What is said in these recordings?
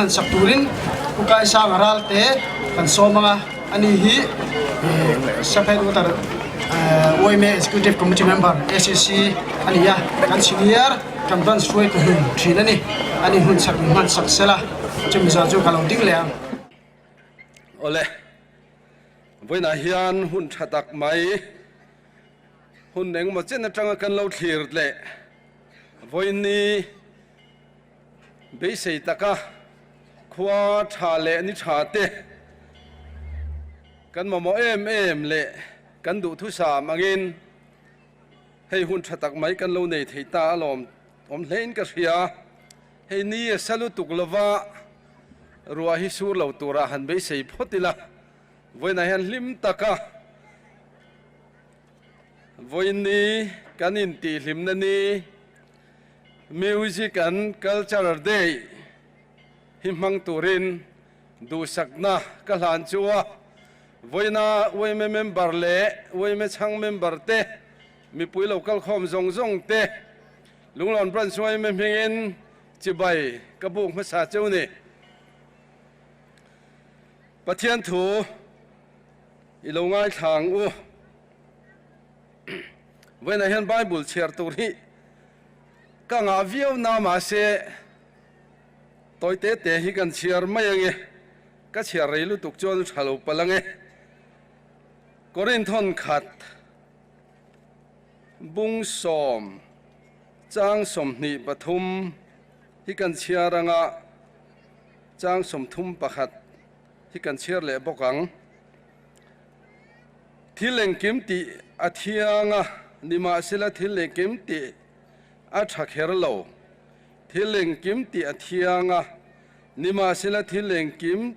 hman sak turin ukai sang hrangte kan sawm ani hi saphet utar YMA executive committee member SSC ania kan senior kan ban suai tu thin ani ani hun sak hman sak sela chimza chu kalau ding leang ole voina hian hun thatak mai hun neng ma chen atanga kan lo thlir le voini be sei taka khwa tha le ni tha te kan mo em le kan du thu sa mangin hei hun thatak mai kan lo nei theita alom om hlein ka ria hei ni salu tuklova ruah hi sur lo tura han be sei photila voina hian hlim taka voini kanin ti hlimna ni music and cultural day himang turin du sakna kalhan chuwa voina YMA member le YMA chhung member te mi pui local khom zong te Lunglawn branch YMA hmangin chibai kabuk masa chuni pathian thu ilongai thang u voina hian bible share turi ka nga viau na ma se toi te te hi kan chiar mai ange ka chiar reilu tuk chon thalo palange korinthon khat bung sawm chang som ni pathum hi kan chiaranga chang som thum pakhat hi kan chiar le bokang thileng kim ti athianga nima sila thileng kim ti a thakher lo thileng kim ti athianga nima sila thileng kim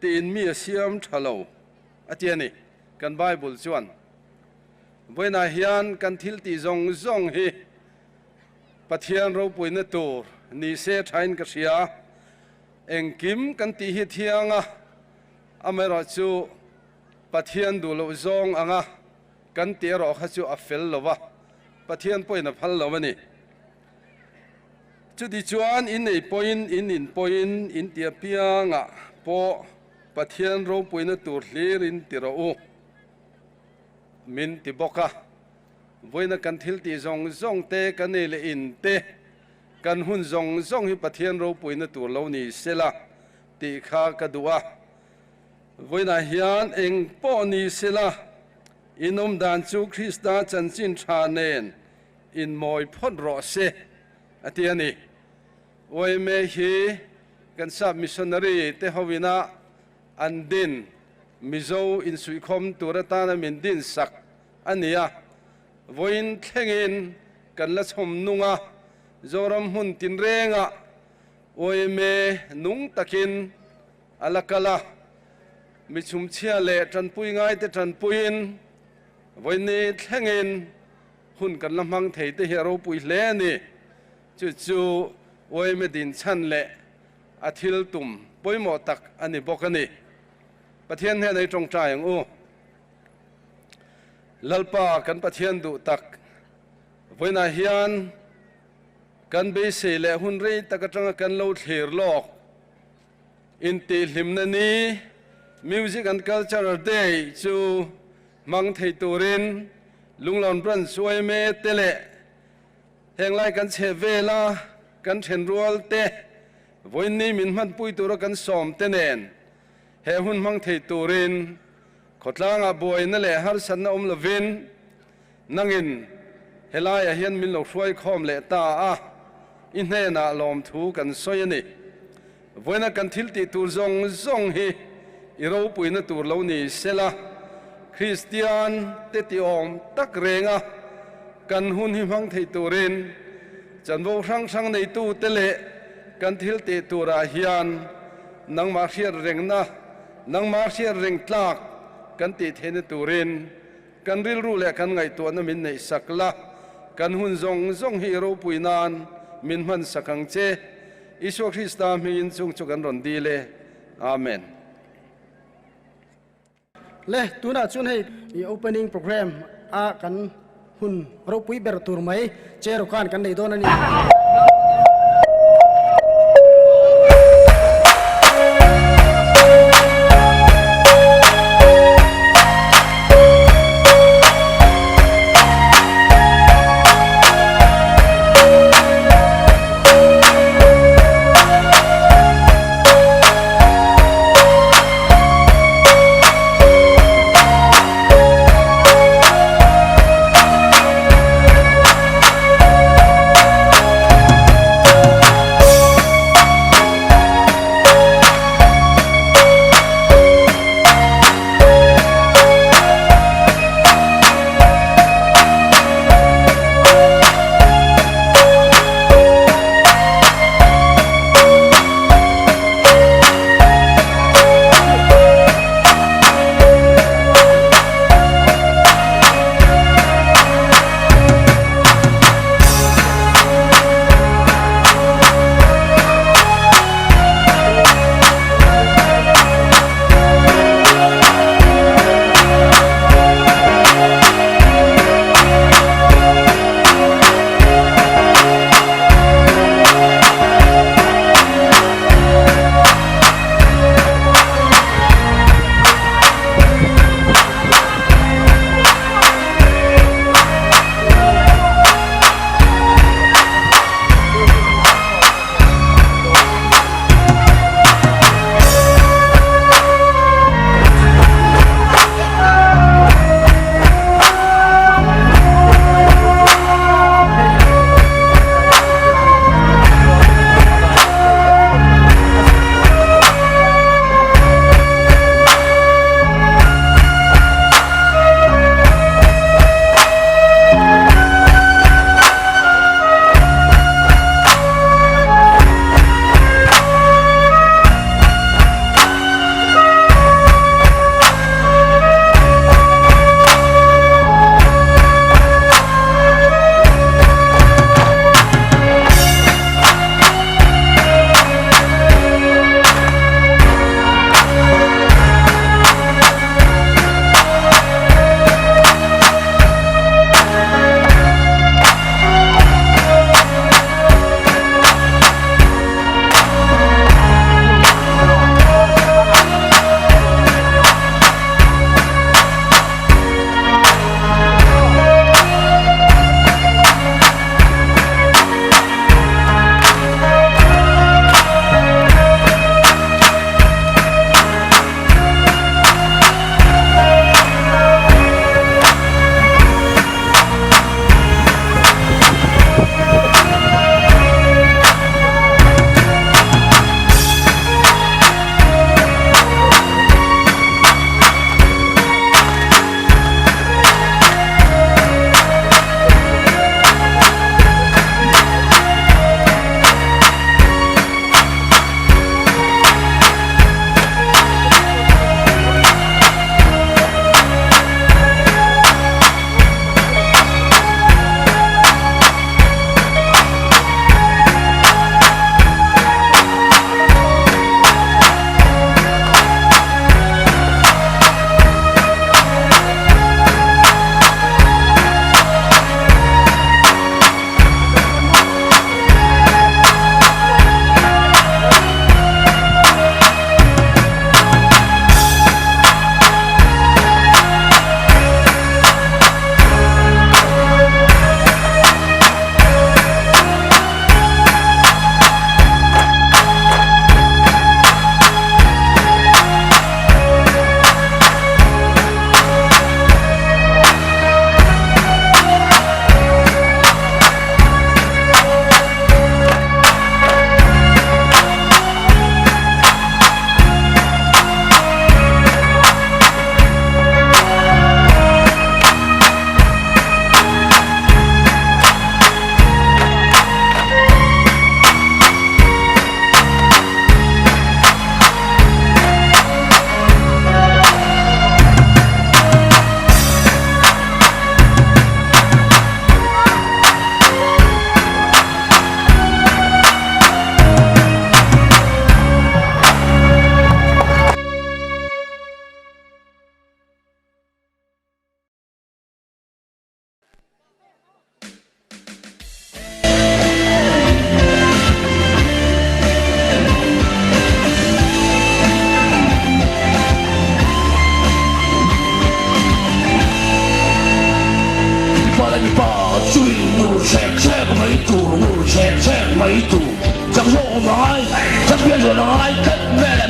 tin mi siam thalo atiani kan bible chuan voina hian kan thil ti zong hi pathian ro puina tur nise thain ka ria engkim kan ti hi thianga amera chu pathian du lo zong anga kan ti ro kha chu a fel lova pathian poina phal lovani chu di chuan in nei point in point in tia pianga po pathian ro puina tur hlir in tiro u min ti boka voina kan thil ti zong te kan ele in te kan hun zong hi pathian ro puina tur lo ni sela ti kha ka duwa voina hian eng po ni sela inom dan chu Krista chanchin thanen in moi phon ro se atiani YMA hi kan sub missionary te howina andin mizo in suikhom turatana min din sak ania voin thlengin kan la chhom nunga zoram hun tin renga YMA nung takin alakala mi chum chia le tranpui ngai te tranpuin voini thlengin hun kan lamang thei te hero pui hle ni chu YMA din chan le athil tum poimo tak ani bokani pathian he nei tong trai u lalpa kan pathian du tak voina hian kan be se le hun rei takatanga kan lo thlir lok in ti hlimna ni music and cultural day chu mang thei turin Lunglawn branch YMA tele henglai kan chevela kan thenrual te voini min man pui tura kan sawm te nen he hun mang thei turin khotlanga boina le har sanna lovin nangin helai a hian min lo hruai khom le ta a in hne na lom thu kan soyani วันนั้นกันทิลติตัวซงฮีerawh pui na tur lo ni sela Christian te ti om tak renga kan hun hi hmang thei turin chanvo hrang nei tu tele kan thil te tura hian nang ma hriat rengna nang ma hriat reng tlak kan tihtheih na turin kan ril ru le kan ngai tu na min nei sakla kan hun zong hi erawh pui nan min hman sakang che Iswa Krista hmangin chung chu kan ron di le amen le tuna chun hei i opening program a kan hun ro pui ber tur mai che ro kan nei don ani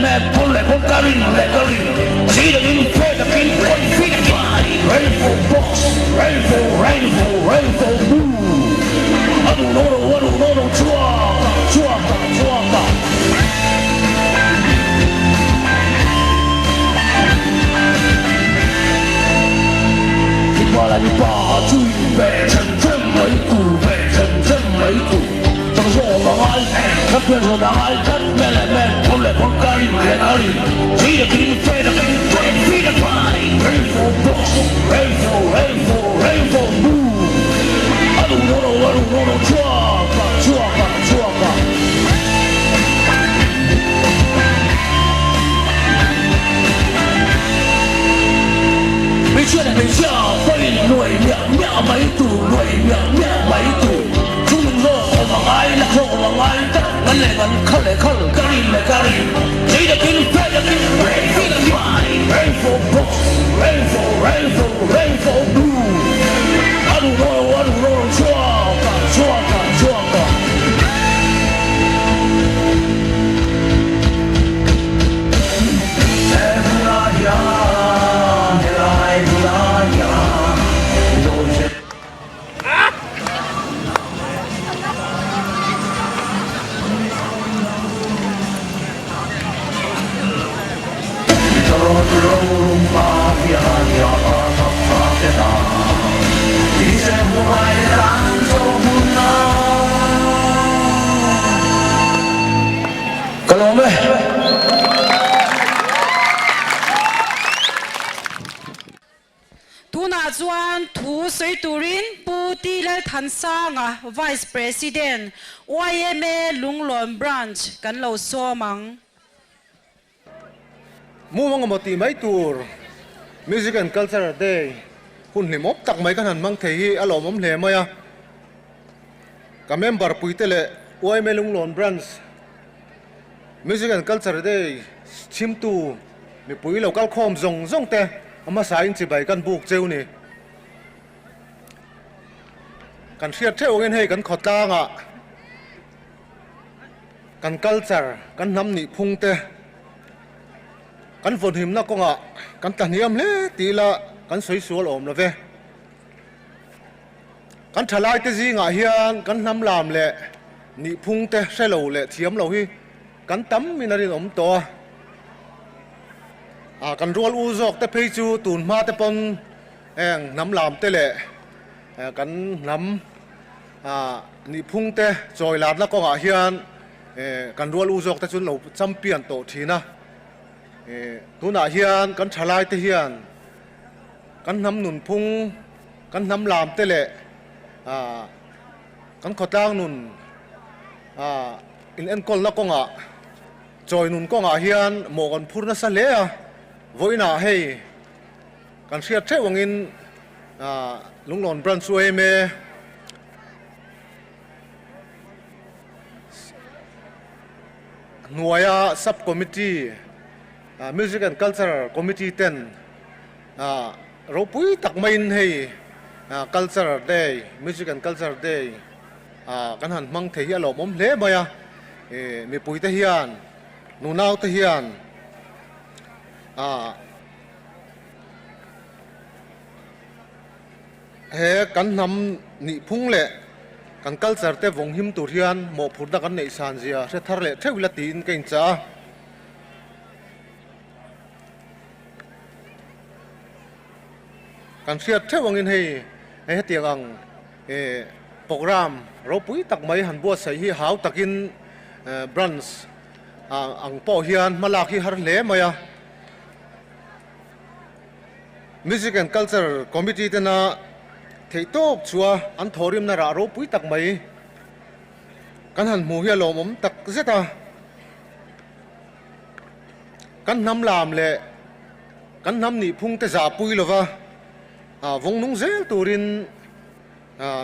man, pull like one curry, see the little fed the king, feed the body, rainbow box, rainbow blue. I don't know, chua. Qua là những bà chui về chân mấy củ trong số mà ai các bên rồi đang ai cắt men lại men không lại con cari chỉ là khi phê là cái phi là phải rainbow box rainbow blue I don't know chua mấy chuyện này mình chờ phơi nuôi nhẹ mấy tủ chúng mình lo mà ai là không mà ai tất ngắn này ngắn khăn cari chỉ là cái phê là cái rainbow box rainbow blue I don't know chua Kalau meh Tuna chuan thu soi turin puti le thansanga Vice President YMA Lunglawn branch kan lo somang mu mga moti mai tur music and culture day hun limop tak mai kan han mang thei alom om hle maya ka member puitele YMA Lunglawn branch music and culture day chim tu mi pui local khom zong te ama sain chi bai kan buk cheu ni kan hriat theu ngen hei kan khota nga kan culture kan nam ni phung te kan von him na ko nga kan taniam le ti la kan soi sual om la ve kan thalai te ji nga hian kan nam lam le ni phung te selo le thiam lo hi kan tam minarin om to kan rual u zok te phei chu tun ma te pon eng nam lam te le kan nam ni phung te choi lat la ko nga hian kan rual u zok te chun lo champion to thina tuna hian kan thalai te hian kan nam nun phung kan nam lam te le kan khotang nun in en kol na ko nga choi nun ko nga hian mo kan phurna sa le a voina hei kan hriat thewangin Lunglawn branch YMA hnuaiah subcommittee music and culture committee ten ro pui tak main hei culture day music and culture day kan han mang thei alom om hle maya mi pui te hian nunau te hian he kan nam ni phung le kan culture te vong him tur hian mo phur da kan nei san zia se thar le thewila tin kein cha kan hriat thewangin hei tiang ang program ro pui tak mai han buat sai hi hau takin branch ang po hian malak hi har hle maya music and culture committee te na thei tok chua an thorim na ra ro pui tak mai kan han mu hi lom om tak zeta kan nam lam le kan nam ni phung te za pui lova vong nung zel turin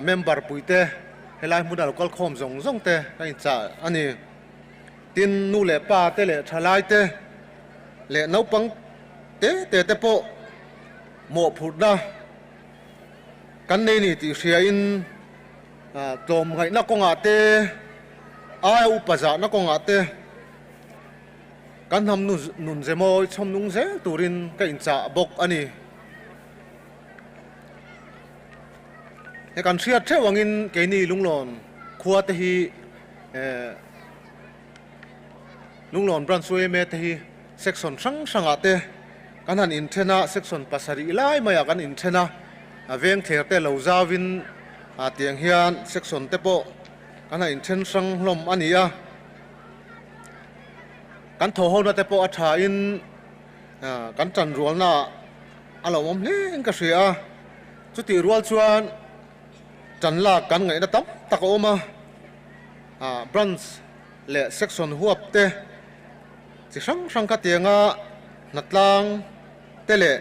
member puite helai mudal kol khom zong te kai cha ani tin nu le pa te le thalai te le nau pang te po mo phurda kan nei ni ti hria in tom ngai na ko nga te ai upaza na ko nga te kan ham nun zemoi chom nung zel turin ka in cha bok ani he kan thriat the wangin ke ni lunglon khuwa te hi lunglon branch YMA te hi section hrang te kan han in thena section pasari lai maya kan in thena veng ther te lo zawin tiang hian section te po kan han in then sang hlom ania kan tho ho na te po a tha in kan chan rual na alo mom hle ka ria chuti rual chuan chan la kan ngai na tam tak oma branch le section huap te chi sang ka tianga natlang te le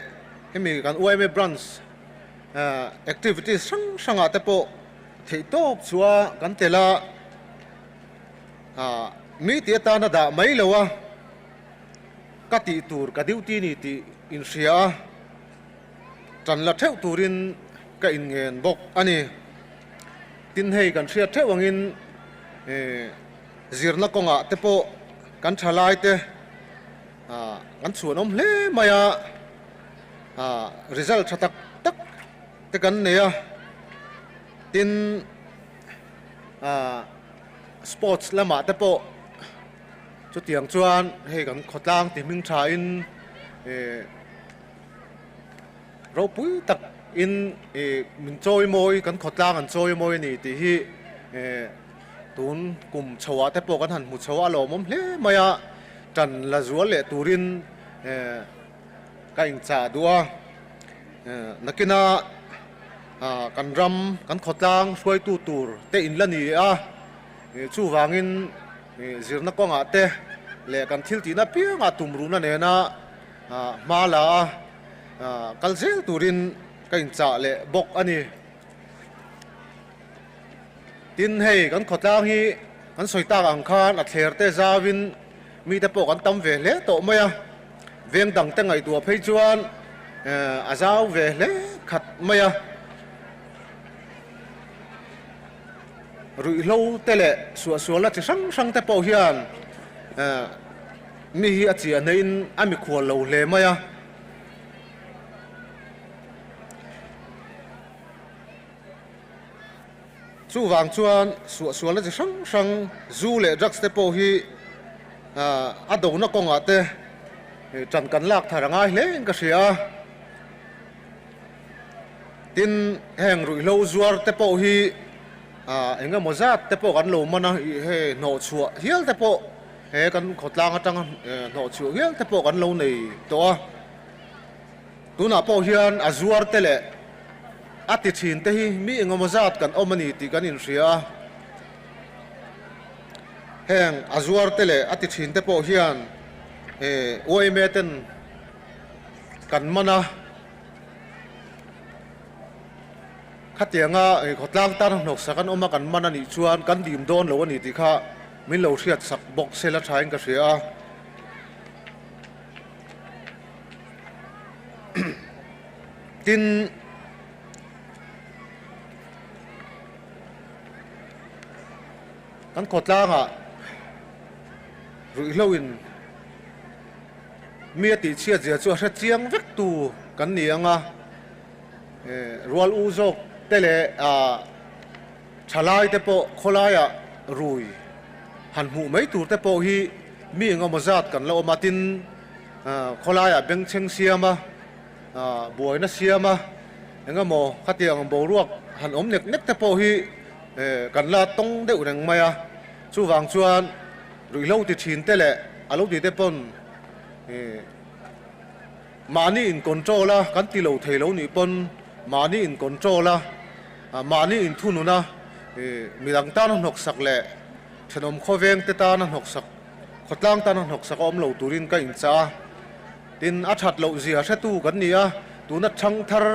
hemi kan YMA branch activities sang te po thei top chuwa kan tela mi ti ta na da mai lowa ka ti tur ka duty ni ti in ria chan la theu turin ka in ngen bok ani tin hei kan ria theu wangin zirna konga te po kan thalai te kan chuan om hle maya result thatak tak te kan neya tin sports lama te po chu tiang chuan hei kan khotlang ti ming tha in ro pui tak in min choi moi kan khotlang an choi moi ni ti hi tun kum chawa te po kan han mu chawa lo mom hle maya chan la zual le turin ka ing cha dua nakina kan ram kan khotlang suai tu tur te in la ni chu wangin zirna konga te le kan thil ti na pianga tumru na ne na mala kalzel turin ka in cha le bok ani tin hei kan khotlang hi kan soita ang khan a thler te zawin mi te po kan tam ve le to maya veng dang te ngai tua phei chuan a zaw ve le khat maya rui lo te le suwa la chi sang te po hian mi hi a chi a nein ami khwal lo hle maya chu wang chuan suwa la chi sang zu le drugs te po hi a do na konga te chan kan lak tharangai hle ka ria tin heng rui lo zuar te po hi enga mozat te po kan lo mana he no chua hial te po he kan khotlang atang no chu hial te po kan lo nei to tuna po hian azuar te le ati thin te hi mi enga mozat kan omani ti kan in ria heng azuar te le ati thin te po hian YMA ten kan mana khatianga khotlang tar nok sakan oma kan mana ni chuan kan dim don lo ani ti kha min lo riat sak bok sela thain ka ria tin kan khotlanga rui loin mi ti chia je chu ha chiang vek tu kan nianga rual u zok tele thalai te po kholaia rui han mu mai tur te po hi mi ngomazat kan lo matin kholaia beng cheng siama boina siama engamo khatiang boruak han om nek nek te po hi kan la tong de urang maya chu wang chuan rui lo ti thin te le alo ti te pon mani in control la kan ti lo theilo ni pon mani in control la mani in thununa midang ta nok sak le thenom khoveng te ta na nok sak khotlang ta na nok sak om lo turin ka in cha tin a that lo zia se tu kan nia tu na thang thar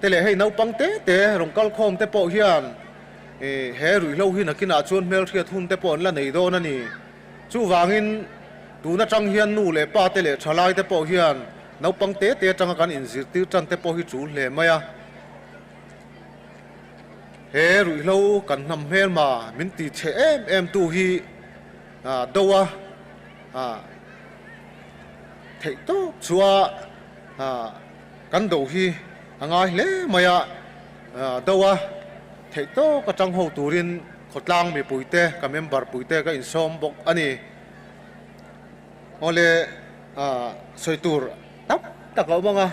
te le hei nau pang te rongkal khom te po hian he rui lo hi nakina chuan mel thia thun te pon la nei do na ni chu wangin tu na chang hian nu le pa te le thalai te po hian nau pang te chang kan in zir tir chan te po hi chu hle maya he rui lo kan nam hel ma min ti che em tu hi dowa thei to chua kan do hi angai le maya dawa thei to ka tang ho turin khotlang mi puite ka member puite ka insom bok ani ole soitur tap ta ka mga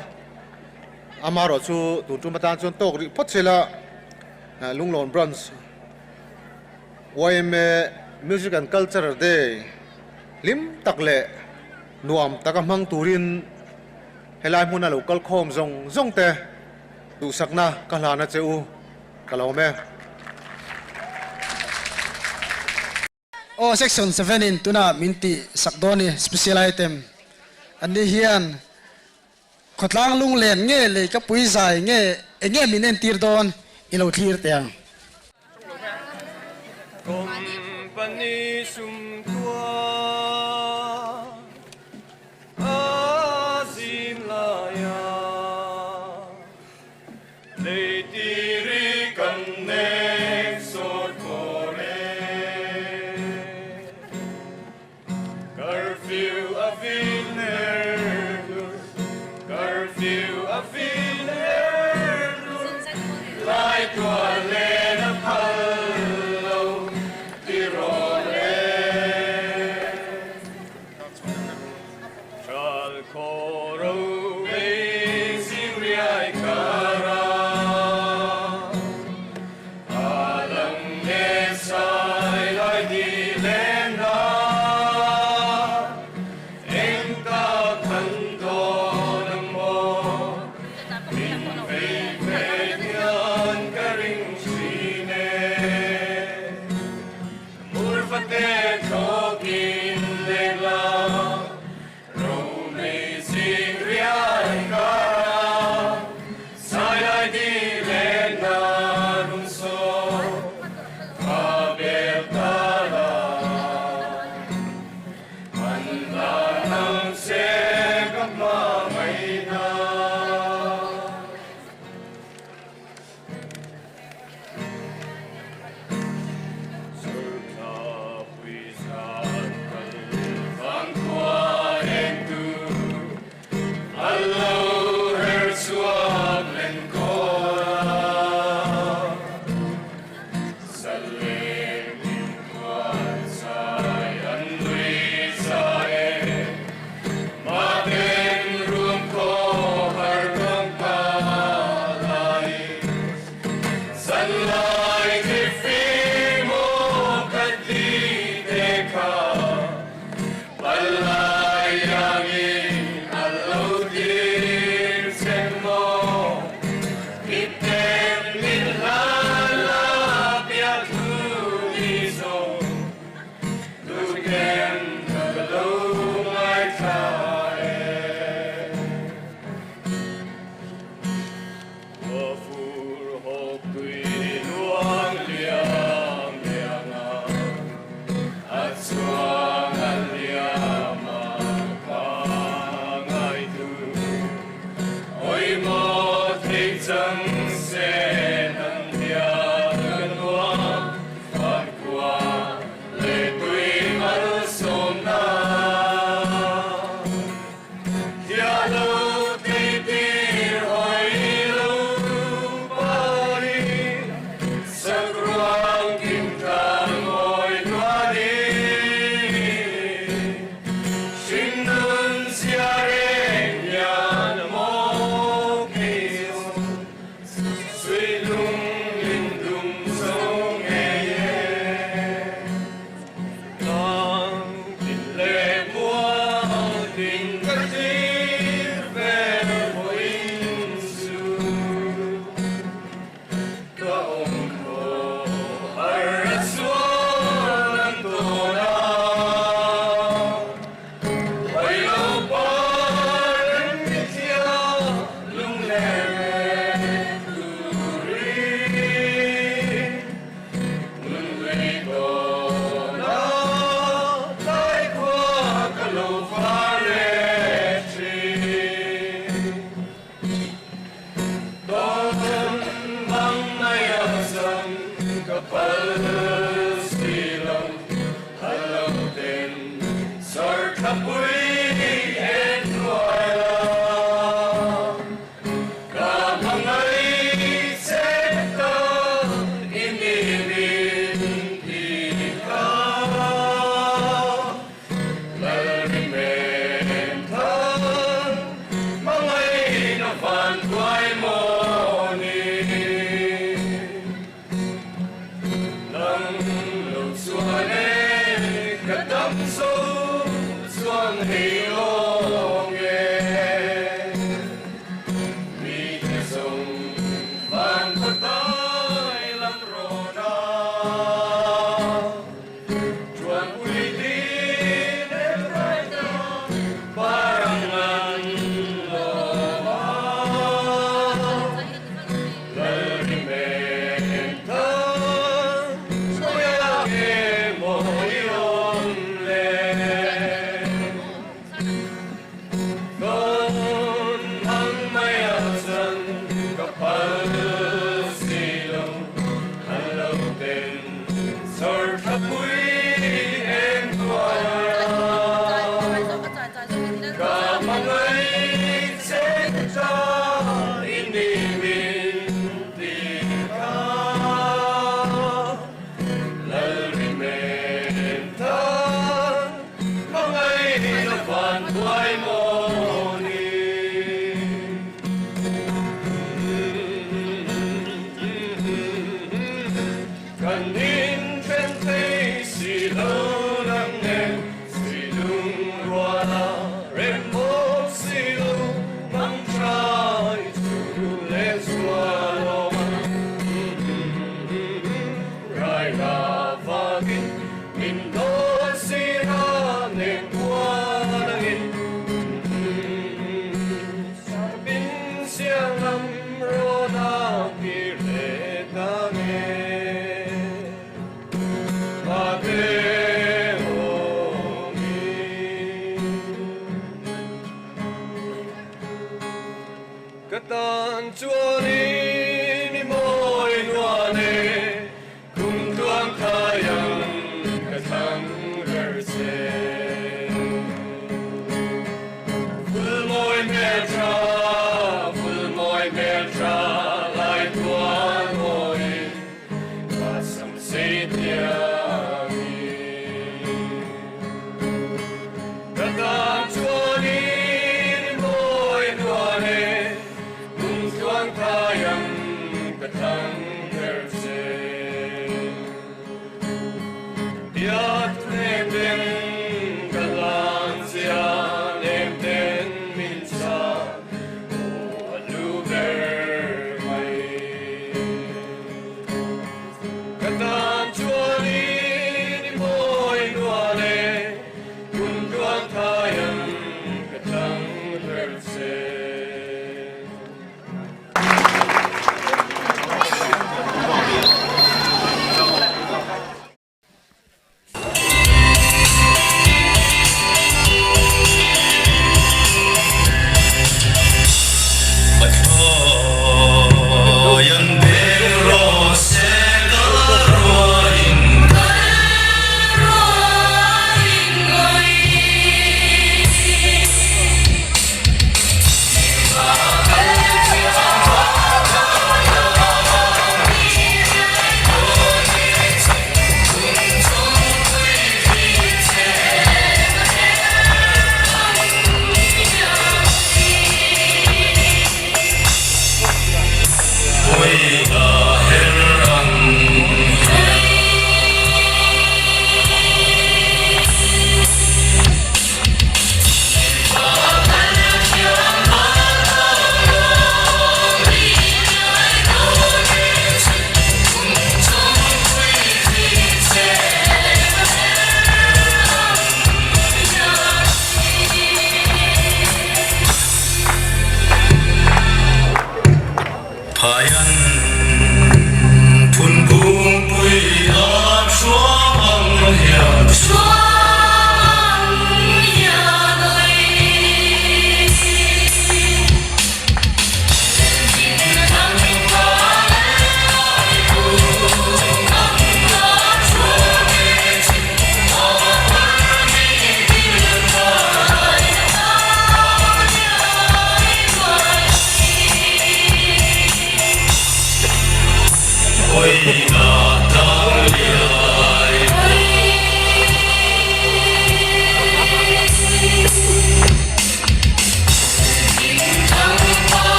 amaro chu tu matan chon tok ri pochela Lunglawn branch YMA Music and Culture Day lim takle nuam takamang turin helai muna local khom zong te tu sakna kalana cheu kalome section 7 in tuna minti sakdoni special item ani hian khotlang lunglen nge le ka pui zai nge minen tir don ilo thlir te company sum tua azimlaya leitiri connect sort more curfew a curfew a like one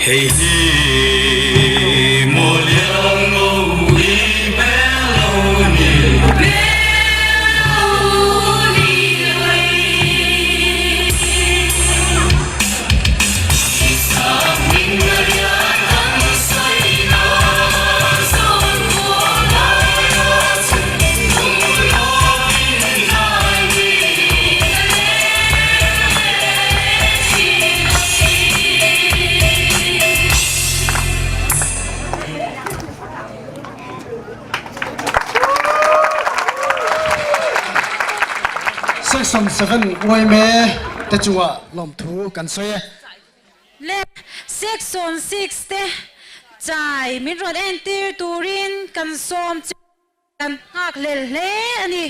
Hey, hey, moliang o Section 7 YMA te chunga lom thu kan soe lep section 6 te chai min rod entir turin kan som kan hak lel le ani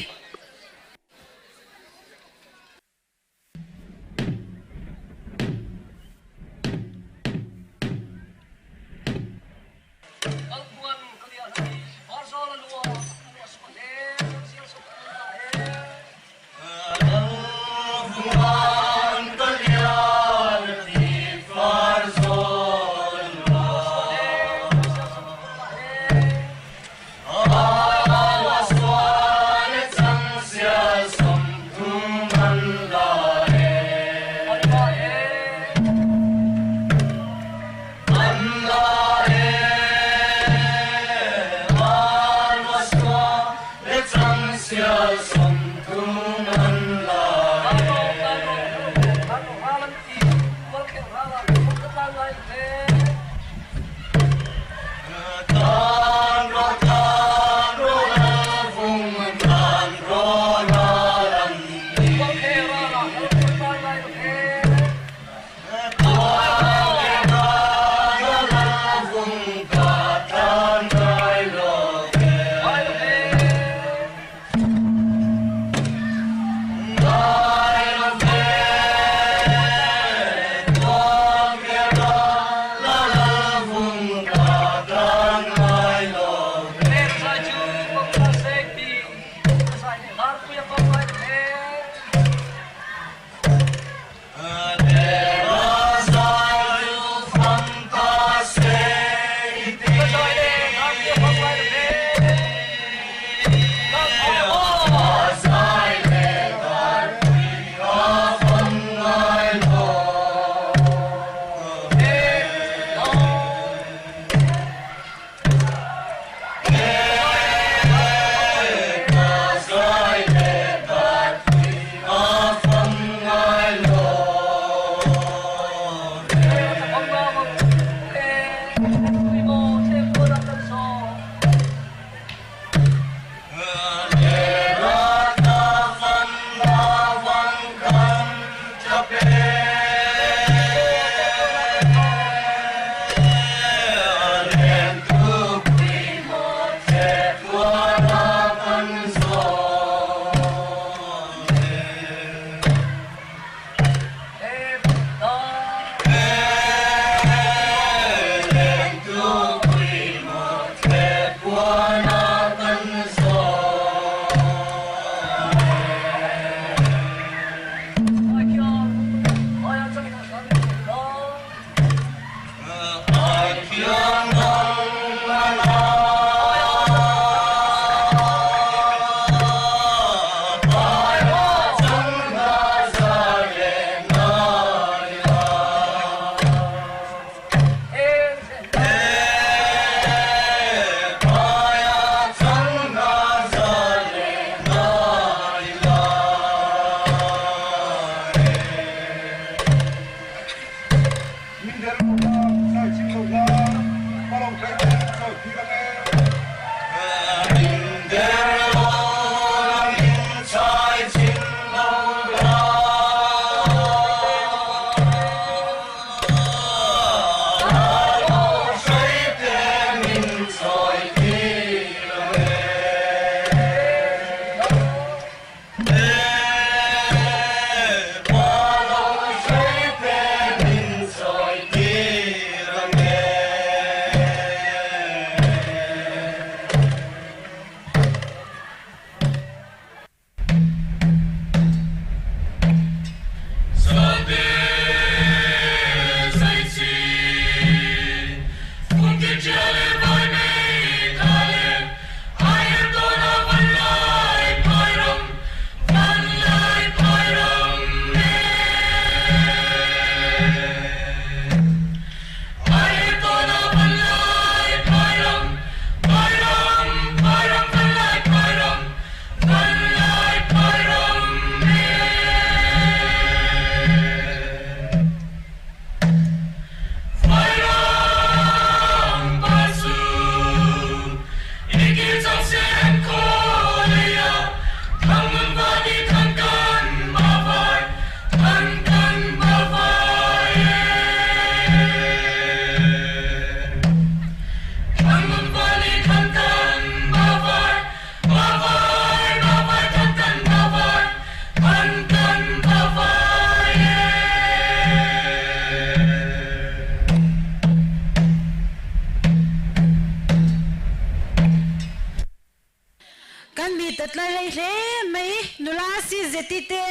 hle mai nula si zetite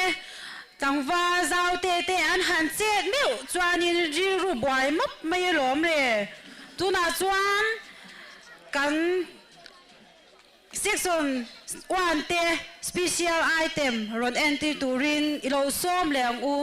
tangwa zau te an han chet meu chuanin ri ru boy mop mai lom le tuna chuan kan section 1 te special item ron entry turin ilo som leang u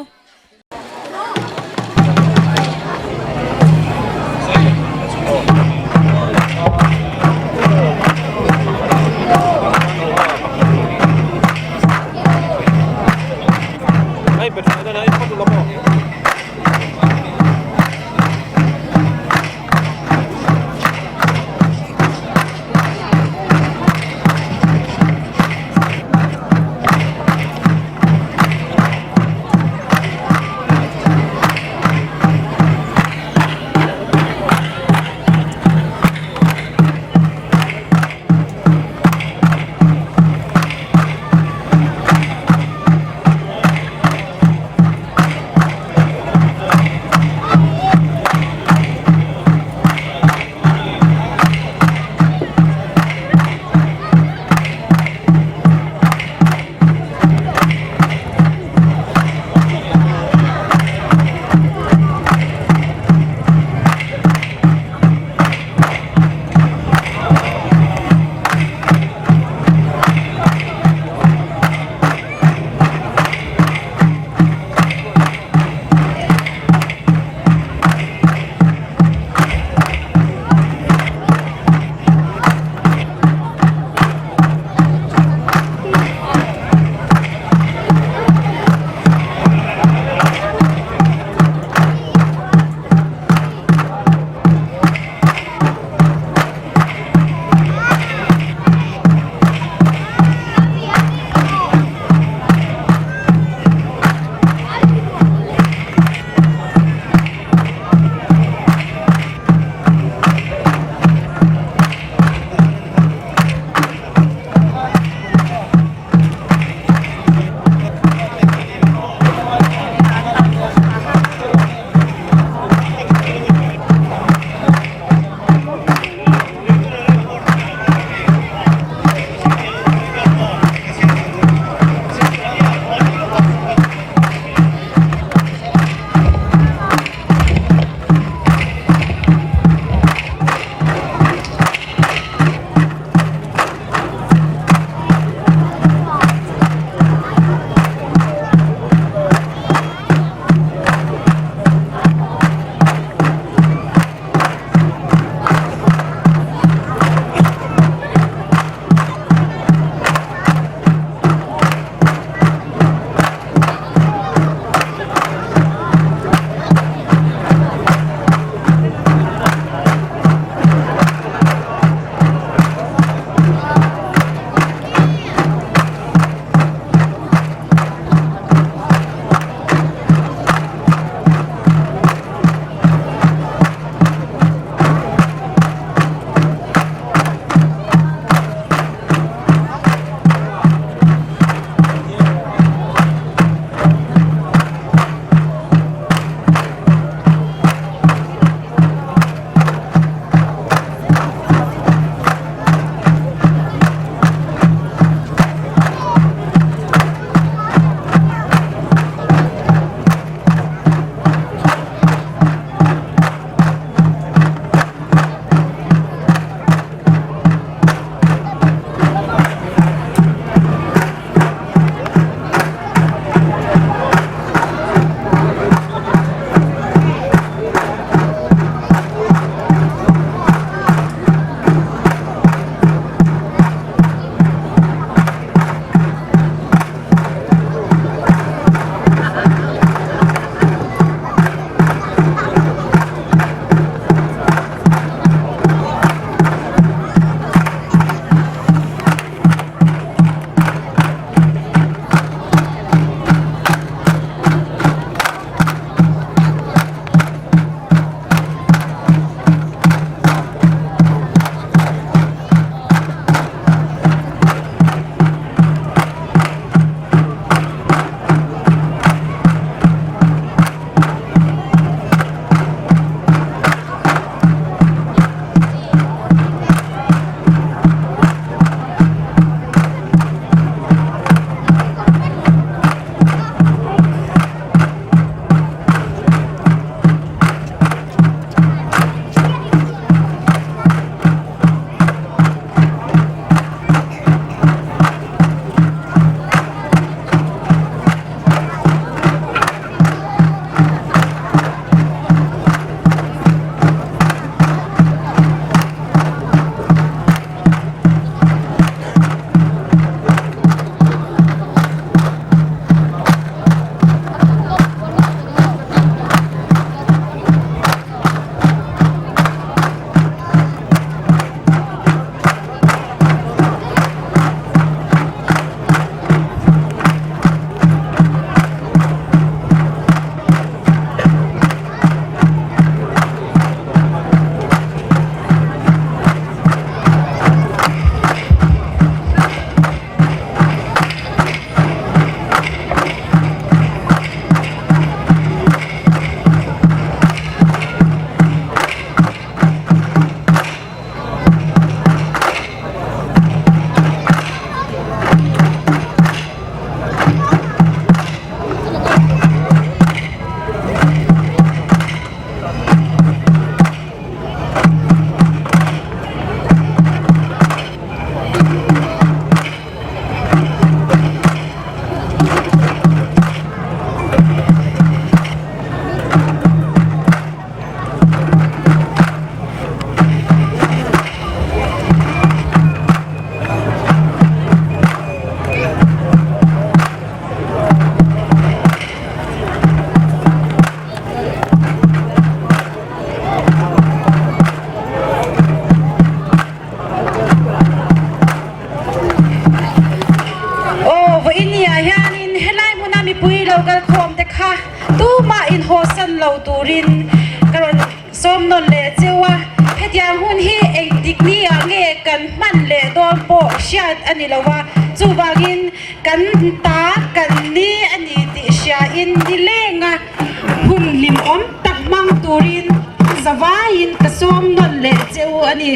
local khom te kha tu ma in hosan lo turin karon som non le chewa hetiang hun hi eng dikni ange kan man le don po shat ani lawa chuwangin kan ta kan ni ani ti sha in dilenga hun lim om tak mang turin zawain ka som non le cheu ani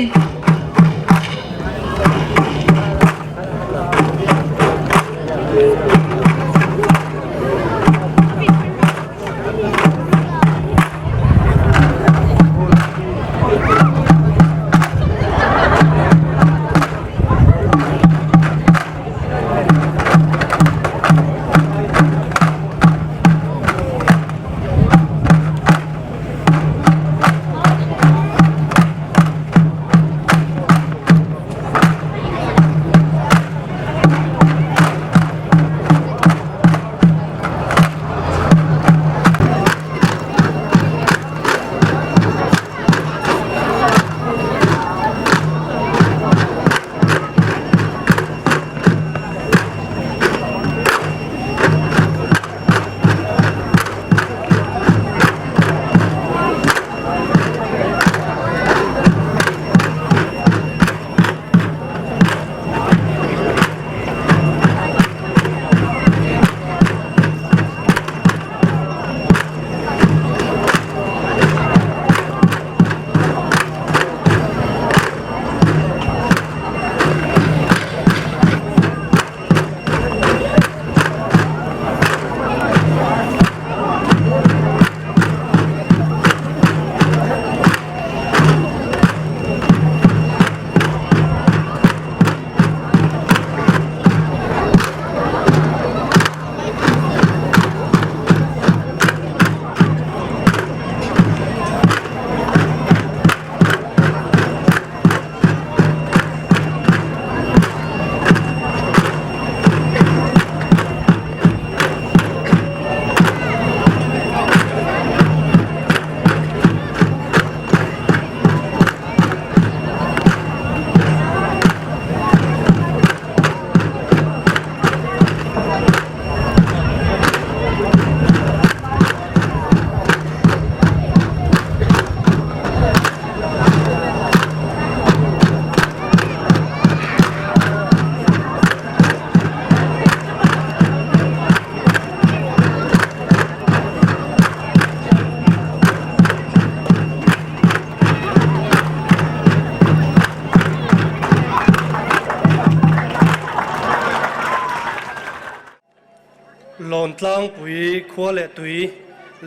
lon tlang pui khua le tui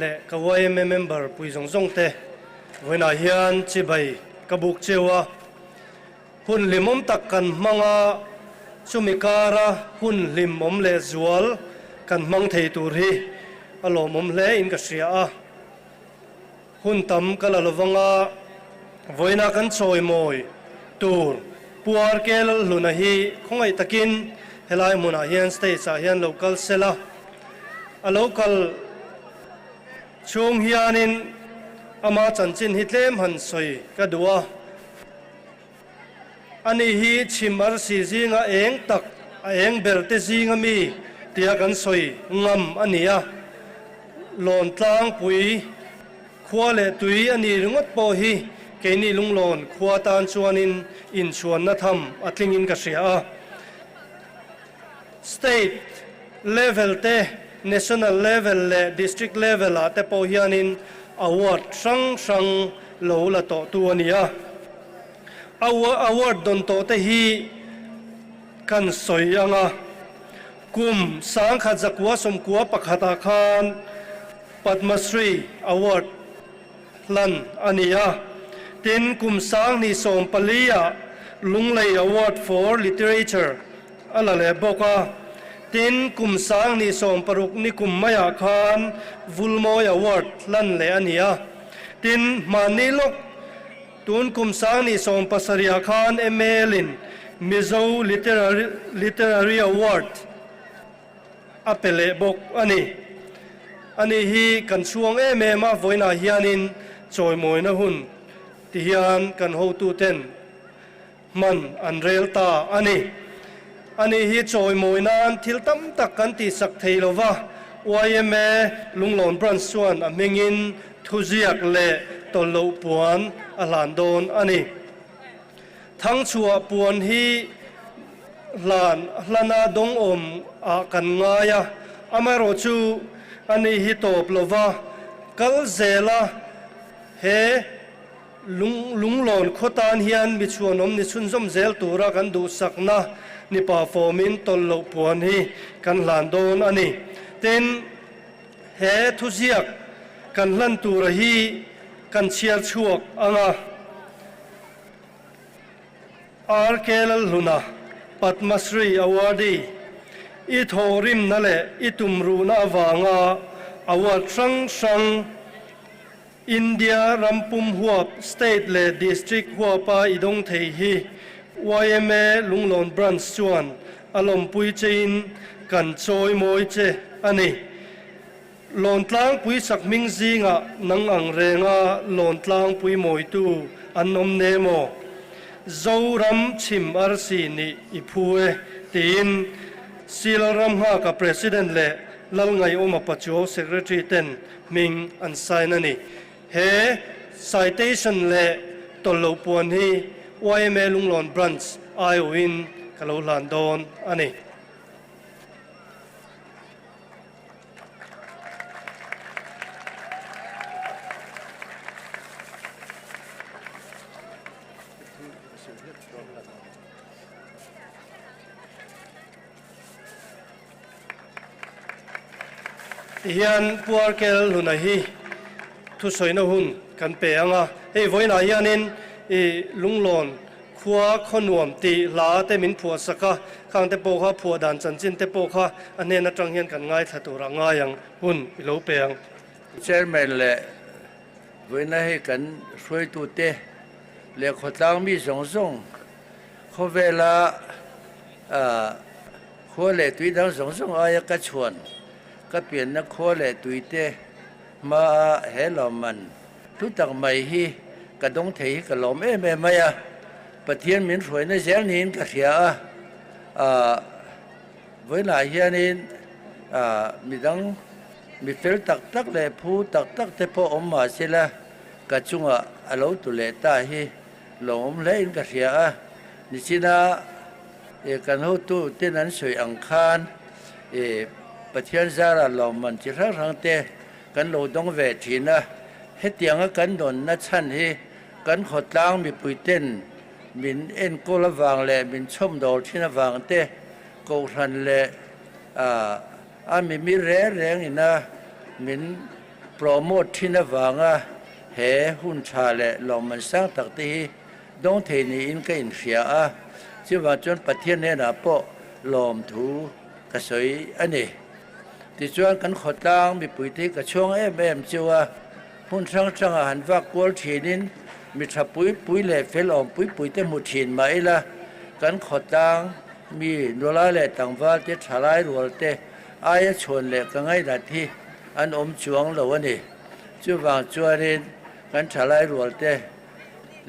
le ka YMA member pui zong zong te voina hian chi bai ka buk chewa hun limom tak kan manga sumikara hun limom le zual kan mang thei tur hi alomom le in ka sia a hun tam kala lovanga voina kan choi moi tur puar kel luna hi khongai takin helai muna hian state sa hian local sela a local chhung hianin ama chanchin hitlem han soi ka duwa ani hi chimar si zinga eng tak a eng belte zinga mi tia kan soi ngam ania lon tlang pui khua le tui ani rungot po hi keini lunglon khua tan chuanin in chuan na tham atlingin ka sia a state level te national level le district level a te po hianin award hrang lo la to tu ania award don to te hi kan soi anga kum sang kha zakwa som kwa pakhata khan Padma Shri award lan ania tin kum sang ni som palia lunglei award for literature ala le boka tin kum sang ni som paruk ni kum maya khan vulmoy award lan le ania tin manilok tun kum sang ni som pasaria khan emelin mizo literary award apele bok ani hi kan chuang ma voina hianin choi moina hun ti hian kan ho tu ten man anrel ta ani hi choi moina thil tam tak kan ti sak theilo wa YMA Lunglawn branch chuan a hmangin thuziak le tawlo puan a hlan dawn ani thang chua puan hi hlana dong om a kan ngaia amaro chu ani hi top lova kal zela he lunglon khotan hian mi chuan om ni chun zom zel tura kan du sakna ni pa fomin tollo puan hi kan hlan dawn ani ten he thuziak kan hlan tura hi kan chiar chuak anga RKLhuna Padmasri awardee I thorim na le I tumru na awanga award hrang India pumhuapa state le district huapa idong theih YMA Lunglawn branch chuan alom pui chein kan choi moi che ani lon tlang pui sak ming zinga nang ang renga lon tlang pui moi tu anom nemo zoram chim arsi ni ipue tin silaram ha ka president le lalngai oma pacho secretary ten ming an sign ani he citation le tolo puan hi YMA Lunglawn branch awin kalo hlan dawn ani hian puarkel huna hi thu soina hun kan pe anga hei voina hianin Lunglawn khua khonuam ti la te min phua saka khang te po kha phua dan chanchin te po kha anen atang hian kan ngai thatura nga yang hun ilo peng chairman le voina hi kan hroi tu te le khotlang mi zong khovela khole tui dang zong aya ka chuan ka pian na khole tui te ma helo man tu tak mai hi ka dong thei ka lom maya pathian min hroi na zel nin ka hria với lại hianin mi fel tak le phu tak te po om ma sila ka chunga alo tu le ta hi lom le in ka hria ni china kan ho tu ten an soi ang khan pathian zara lom man chi hrangte kan lo dong ve thina hetianga kan don na chan hi kan khotlang mi puiten min en ko la wang le min chom dol thina wang te ko ran le mi reng ina min promote thina wanga he hun cha le lom man sang tak te hi dong the ni in ka in hria chi wa chon pathian ne na po lom thu ka soi ani ti chuan kan khotlang mi puite ka chong em chiwa hun sang han wa kol thinin mi tha pui le fel om pui te mu thin mai la kan khotang mi nola le tangwal te thalai rol te aya chon le ka ngai da thi an om chuang lo ani chu wang chuanin kan thalai rol te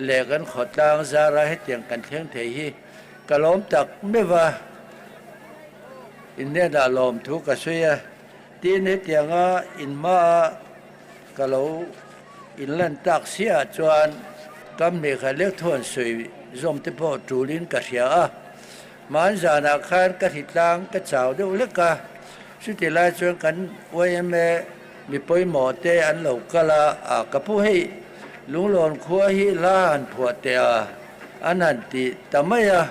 le kan khotang zara he tiang kan theng thei hi kalom tak mewa in ne da lom thu ka suya tin he tianga in ma kalo in lan tak sia chuan kam ne kha le thon sui zom te po tulin ka hria man zana khan ka hitlang ka chaw de uleka suti la chuan kan YMA mi pawimawh te an lo kala ka pu hei Lunglawn khua hi la han phua te an han ti tamaya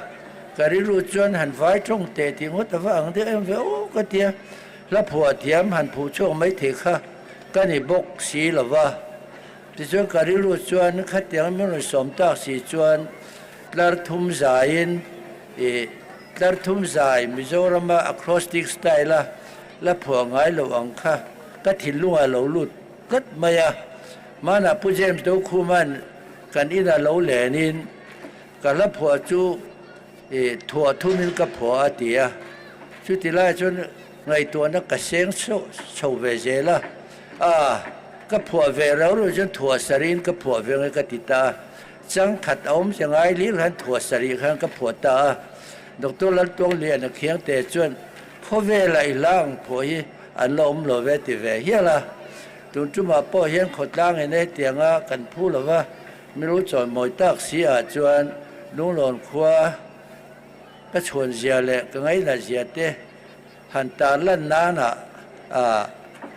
kari ru chuan han vai trong te ti ngot awang de em ve o ka tia la phua thiam han phu chong mai the kha ka ni bok si lawa ti chuan kari ru chuan kha tiang mi lo som tak si chuan tlar thum zain tlar thum zai Mizoram acrostic style la phua ngai lo ang kha ka thilunga lo lut kat maya mana pu james do khuman kan ina lo lenin ka la phua chu thua thumin ka phua atia chu ti la chon ngai to na ka seng so ve zela ka phua ve ro chon thua sarin ka phua ve ka tita chang khat om changai li han thua sari khan ka phua ta doctor lan tong le na khiang te chon pho ve la ilang pho hi an lo lo ve ti ve hi la tun chu ma po hian khotlang ene tianga kan phu lova miru choi moi tak sia chuan lunglon khua ka chhun zia le ka ngai la zia te han ta lan na na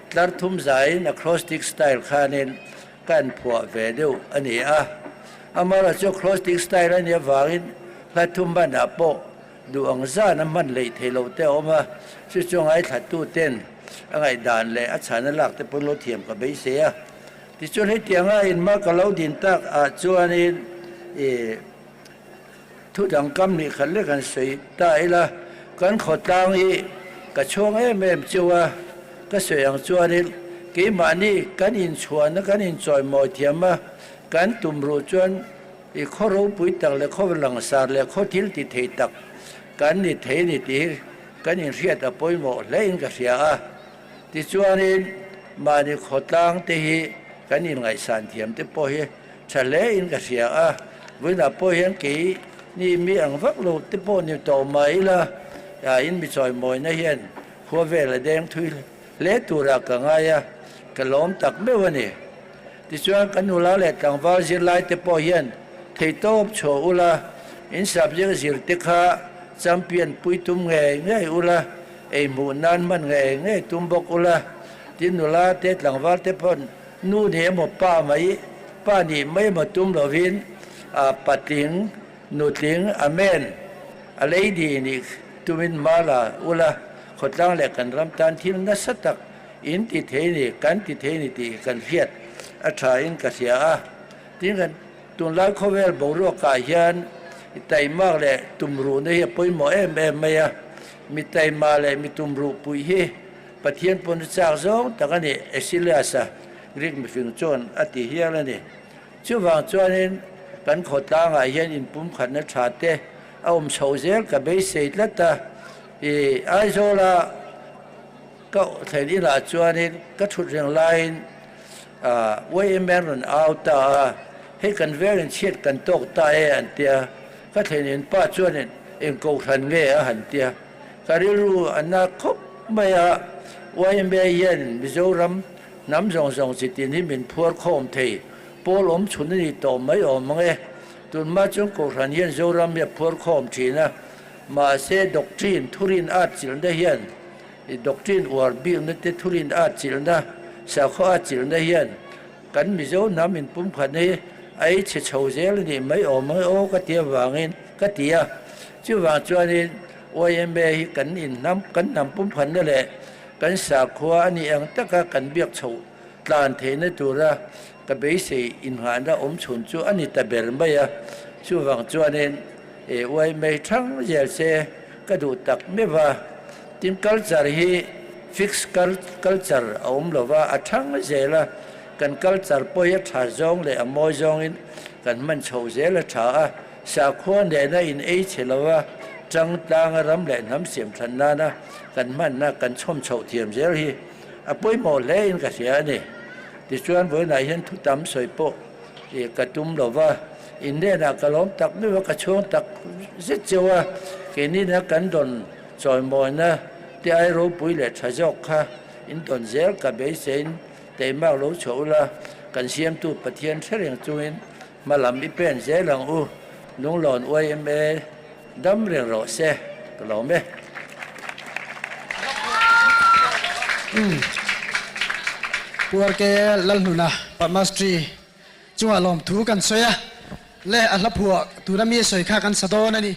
tlar thum zai na cross stick style khanin kan phua ve deu ani a amara chu cross stick style ani awangin la thum ban a po du ang za na man lei theilo te oma chu chu ngai thlat tu ten angai dan le a chana lak te polo thiam ka be se a ti chu he tianga in ma ka lo din tak a chuanin thu dang kam ni khal le kan sei ta ila kan khotang hi ka chhung em chuwa ka soyang chuanin ke mani kan in chuan kan in choi moi thiama kan tumru chuan i khoro pui tak le kho lang sar le kho thil ti thei tak kan ni thei ni ti kan in riat a pawimawh le in ka ria a ti chuanin mani khotlang te hi kan in ngai san thiam te po hi chale in ka ria a vina po hian ke ni mi ang vak lo te po ni to mai la in mi choi moi na hian khua ve la deng thui le tura ka ngaya ka lom tak me wani ti chuan kan ula le tangwal zir lai te po hian thei top cho ula in sap je zir te kha champion puitum nge ula ei mu nan man nge tum bok ula tin ula te tangwal te pon nu ne mo pa mai pa ni mai ma tum lovin a pating nutling amen a lady ni tumin mala ula khotlang le kan ram tan thil na satak in ti theih ni ti kan riat a tha in ka sia a tin kan tun lai khovel boruak ka hian tai mak le tumru ne hi pawimawh em mai a mi tai ma le mi tumru pui hi pathian pon chak zong takani esilasa rik mi fing chon ati hial ani chuwang chuanin kan khotlang a hian in pum khat na tha te awm chho zel ka be sei lata ai zola ka thei la chuanin ka thut reng line YMA Lunglawn he kan verin chet kan tok ta an tia ka thein pa chuanin en ko than nge a han tia kariru anna khop maya YMA yen mizoram nam zong zong sitin hi min phur khom thei polom chunni to mai awmange tun ma chung ko than yen zoram ya phur khom thina ma se doctrine thurin at chilna hian i doctrine war bi na te thurin at chilna sa kho at chilna hian kan mizo nam in pum khane ai che chho zel ni mai o ka tia wangin ka tia chu wang chuanin YMA hi kan in nam pum khan le kan sa khwa ani ang taka kan biak chho tlan the na tura ka be se in han da chhun chu ani ta bel mai a chu wang chuanin YMA thang zel se ka du tak mewa tin culture hi fix culture lova a thang zela kan culture po ya tha zong le amoi zong in kan man chho zela tha a sa khon de na in ei chelowa chang tang ram le nam siam than na na kan man na kan chom chho thiam zel hi a pawimawh le in ka sia ni ti chuan voi nai hian thu tam soi po ka tum lova in ne na ka lom tak me ka chhung tak zit chewa ke ni na kan don choi moi na ti ai ro pui le tha jok kha in don zel ka be sein te mak lo chola kan siam tu pathian thereng chuin malam i pen zelang u Lunglawn YMA dam reng ro se ka lo me puar ke lalhuna pamastri chunga lom thu kan soya le a hlaphuak tura mi soi kha kan sadon ani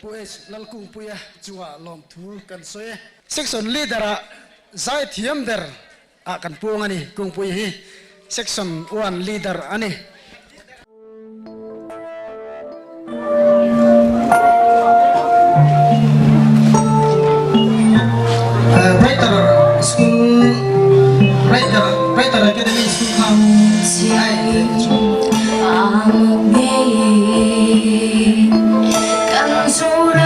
Pues lalkung puya chua lom thu kan soe section leader a zai thiam der a kan puang ani kung puya hi section 1 leader ani writer school writer academy school Hnam Hãy subscribe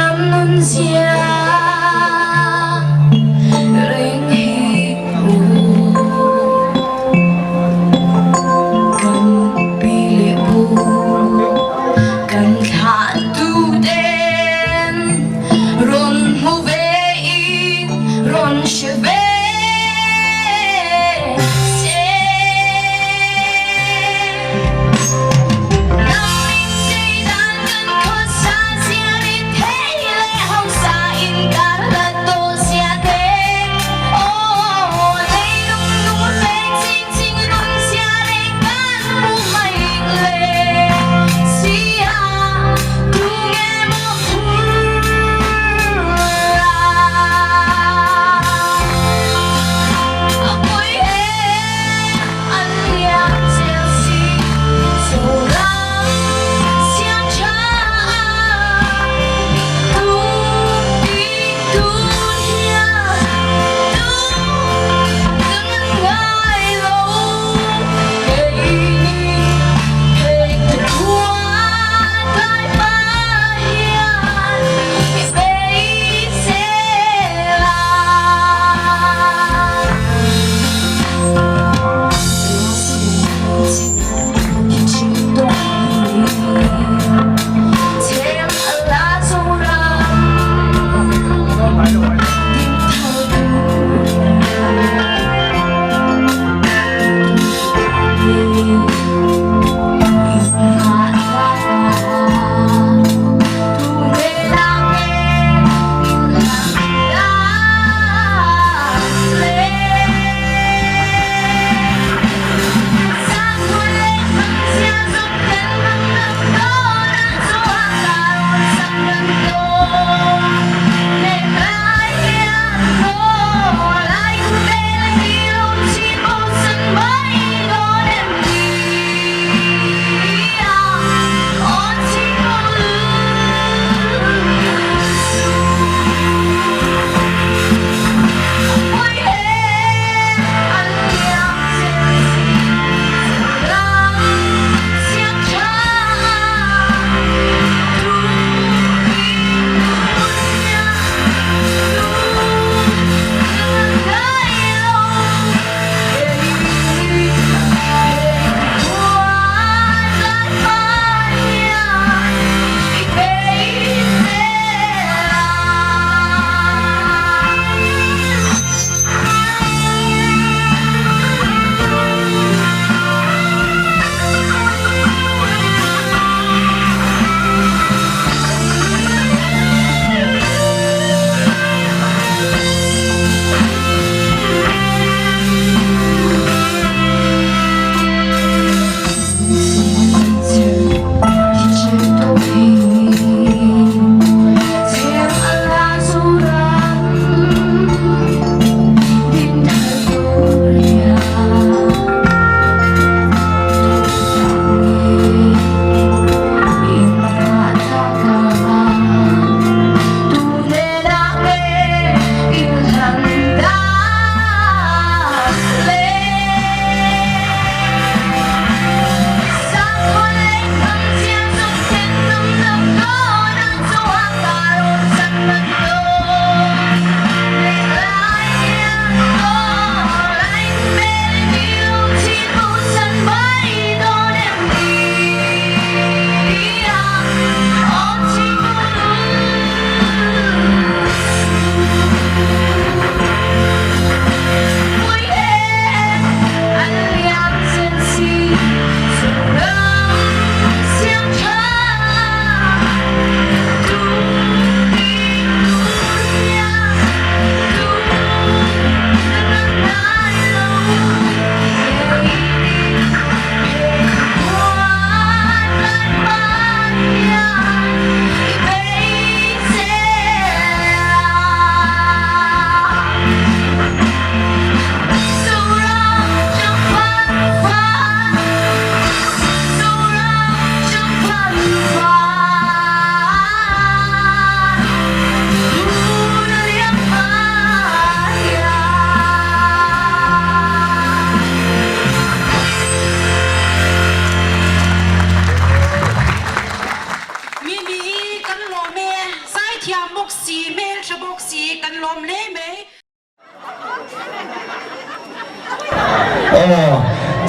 ลมเล่ไหม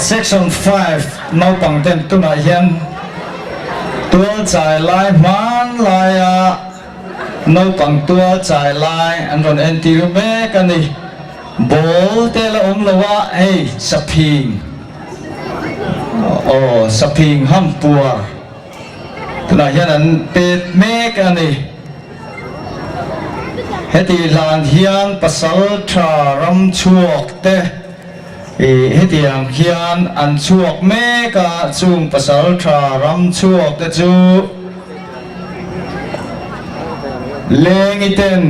Section 5 nau pang ten tu na hian tua chai lai man lai a nau pang tua chai lai an ron en ti ru me ka ni bol te la lawa hey saping saping ham pua tu na hian an pet me ka ni heti lan hian pasal tha ram chuak te hetiang hian an chuak me ka chung pasal tha ram chuak te chu leng iten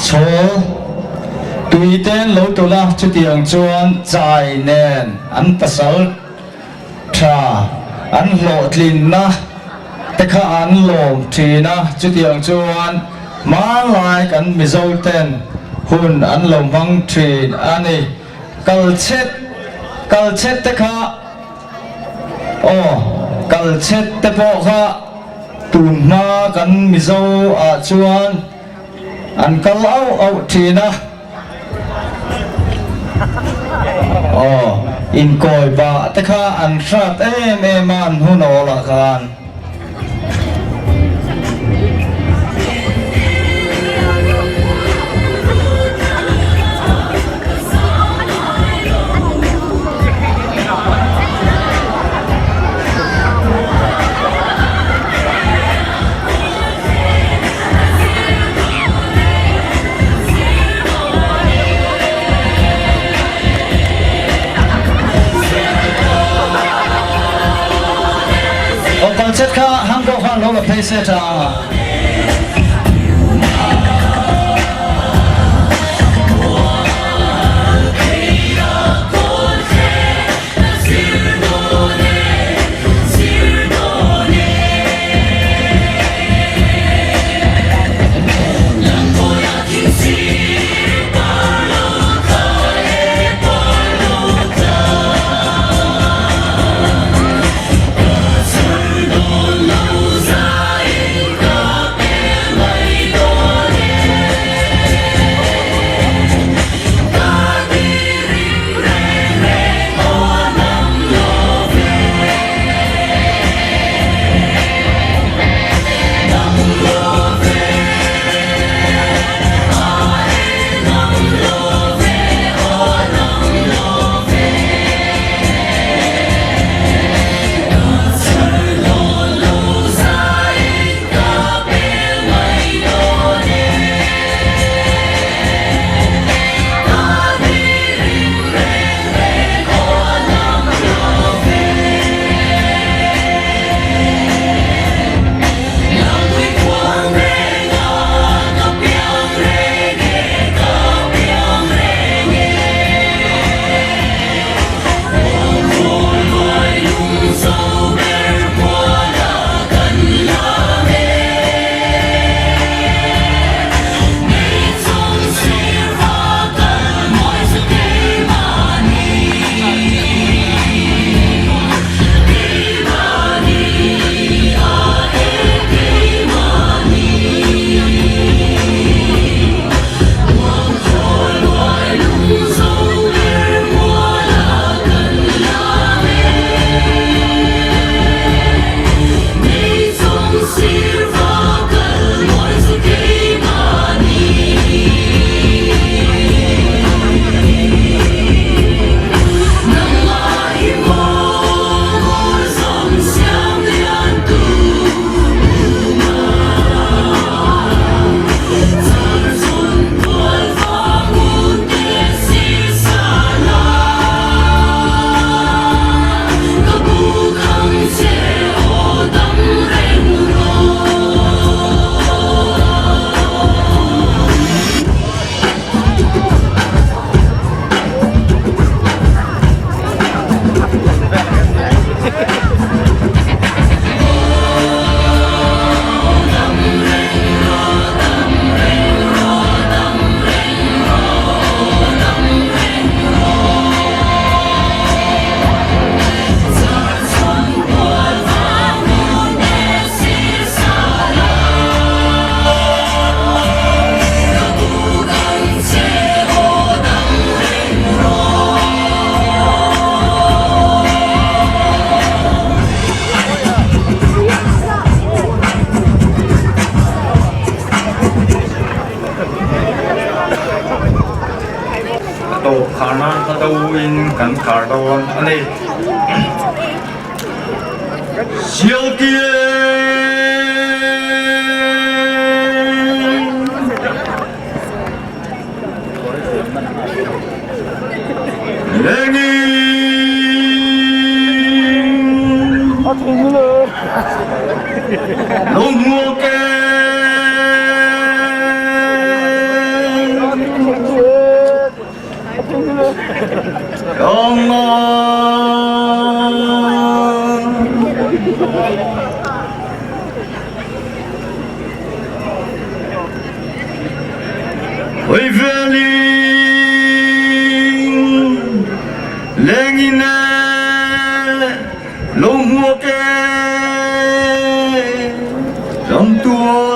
chol tui ten lo tu la chu tiang chuan chai nen an pasal tha an lo tlin na te kha an lom thina chu tiang chuan ma lai kan mizo ten hun an lo mang thin ani kal chet te kha kal chet te po kha tun ma kan mizo a chuan an kal au thina in koi ba te kha an hrat em an hun ola khan chất kha hang go khan lo la phê se ta an kardon ani sialkie lengi lunglawn Lengina lunghuake trong tua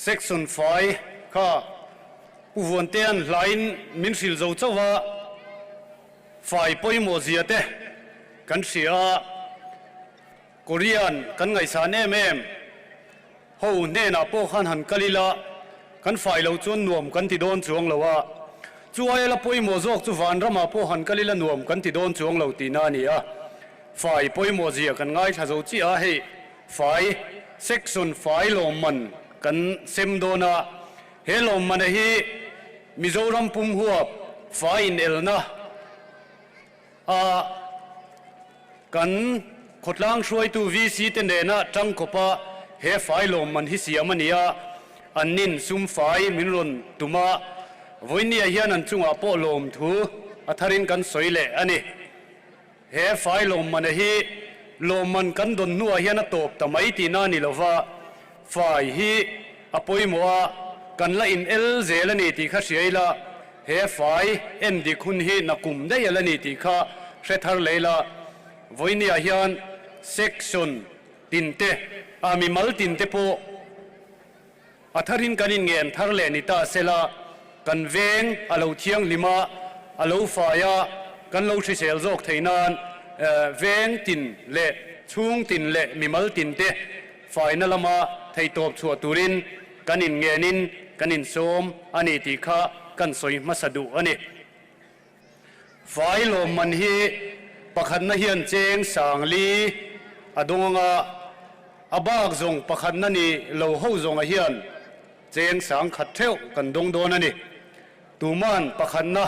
Section 5 kha uvuantian line min sil zo chawa fai poimo ziate kan sia Korean kan ngai sa ne mem ho ne na po khan han kalila kan fai lo chun nuam kan ti don chuang lawa ช่วยละป่วยหมอจอกจุวันรำมาพอหันกันลิละนวมกันที่โดนจวงเหล่าตีนานี่อ่ะฝ่ายป่วยหมอเจียกันง่ายชาโจจีอ่ะให้ฝ่ายเซ็กซ์ส่วนฝ่ายลมมันกันเซมโดนะเฮลมมันฮีมิโซรัมปุ่มหัวฝ่ายอินเอลนะกันขดล้างช่วยตัววีซีเตนเดนะจังกบะเฮฝ่ายลมมันฮิเสียมันนี่อ่ะอันนินซุ่มฝ่ายมินรุนตุมาวันนี้เฮียนันจุงอาโปลมทูอัธรินกันสวยเละอันนี้เฮฝ่ายลมมันฮีลมมันกันโดนนัวเฮียนัตบแต่ไม่ตีนานี่ละว่าฝ่ายฮีอปอยมัวกันละอินเอลเซลนี่ตีข้าเสียละเฮฝ่ายเอ็นดีคุณฮีนักกุมได้ยละนี่ตีข้าเสถาเลยละวันนี้เฮียนเซ็กชันตินเตมีมัลตินเตโปอัธรินกันอินเงินทาร์เลนิตาเซลากันเวงอาลูเทียงลิมาอาลูฟายากันลูชิเซลโจกไทยนานเวงตินเละชุงตินเละมีมัลตินเตฝ่ายนั่นละมาไทยตบชัวตุรินกันอินเงินินกันอินสมอันนี้ตีข้ากันสวยมาสะดุอันนี้ฝ่ายลมมันฮีประคันนเฮียนเจงสางลีอดงงาอบากจงประคันนั่นนี่เราหูจงเฮียนเจงสางขัดเท้ากันดงโดนนี่ตูมันประคันนะ